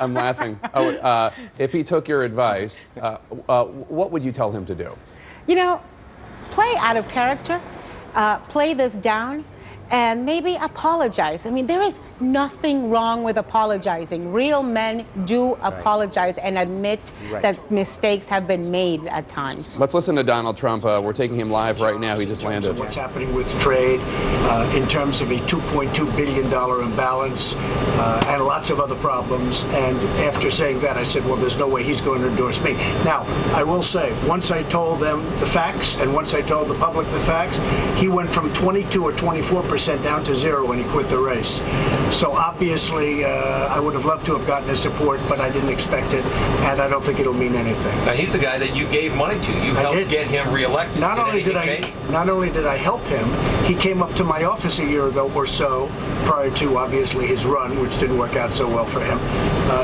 I'm laughing. Oh, if he took your advice, what would you tell him to do? You know, play out of character, play this down, and maybe apologize. I mean, there is nothing wrong with apologizing. Real men do apologize and admit that mistakes have been made at times. Let's listen to Donald Trump. We're taking him live right now. He just landed. What's happening with trade in terms of a $2.2 billion imbalance and lots of other problems. And after saying that, I said, well, there's no way he's going to endorse me. Now, I will say, once I told them the facts and once I told the public the facts, he went from 22 or 24% down to 0 when he quit the race. So obviously, I would have loved to have gotten his support, but I didn't expect it, and I don't think it'll mean anything. Now, he's the guy that you gave money to. You helped get him reelected. Not only did I help him, he came up to my office a year ago or so, prior to obviously his run, which didn't work out so well for him.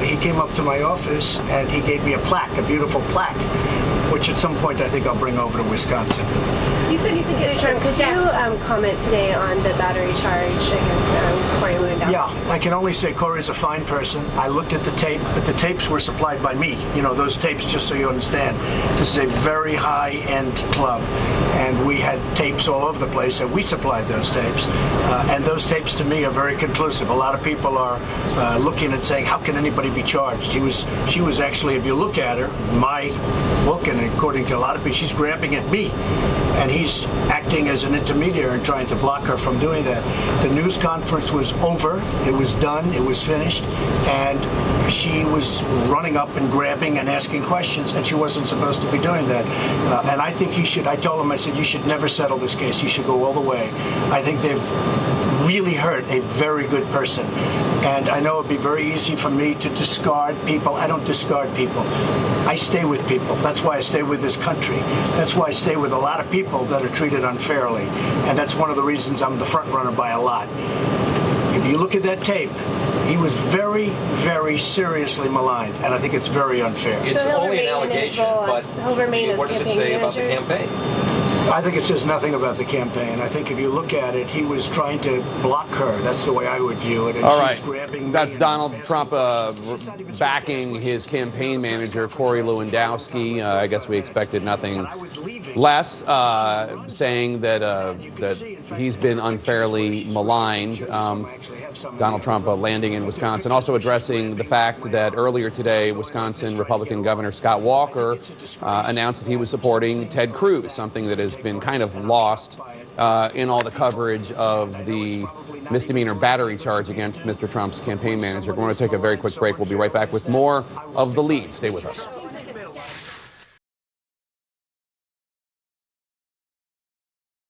He came up to my office and he gave me a plaque, a beautiful plaque, which at some point I think I'll bring over to Wisconsin. You said you think it's Trump. Could you comment today on the battery charge against Corey Lewandowski? Yeah, I can only say Corey's a fine person. I looked at the tape, but the tapes were supplied by me. You know, those tapes, just so you understand, this is a very high-end club, and we had tapes all over the place, and we supplied those tapes. And those tapes, to me, are very conclusive. A lot of people are looking and saying, how can anybody be charged? She was actually, if you look at her, my book, and according to a lot of people, she's grabbing at me. And he's acting as an intermediary and trying to block her from doing that. The news conference was over. It was done. It was finished. And she was running up and grabbing and asking questions, and she wasn't supposed to be doing that. And I think he should, I told him, I said, you should never settle this case. You should go all the way. I think they've really hurt a very good person. And I know it'd be very easy for me to discard people. I don't discard people. I stay with people. That's why I stay with this country. That's why I stay with a lot of people that are treated unfairly. And that's one of the reasons I'm the front runner by a lot. If you look at that tape, he was very, very seriously maligned, and I think it's very unfair. It's only an allegation, but what does it say about the campaign? I think it says nothing about the campaign. I think if you look at it, he was trying to block her. That's the way I would view it. And all right. That's Donald Trump backing his campaign manager, Corey Lewandowski. I guess we expected nothing less, saying that he's been unfairly maligned. Donald Trump landing in Wisconsin, also addressing the fact that earlier today, Wisconsin Republican Governor Scott Walker announced that he was supporting Ted Cruz, something that has been kind of lost in all the coverage of the misdemeanor battery charge against Mr. Trump's campaign manager. We're going to take a very quick break. We'll be right back with more of The Lead. Stay with us.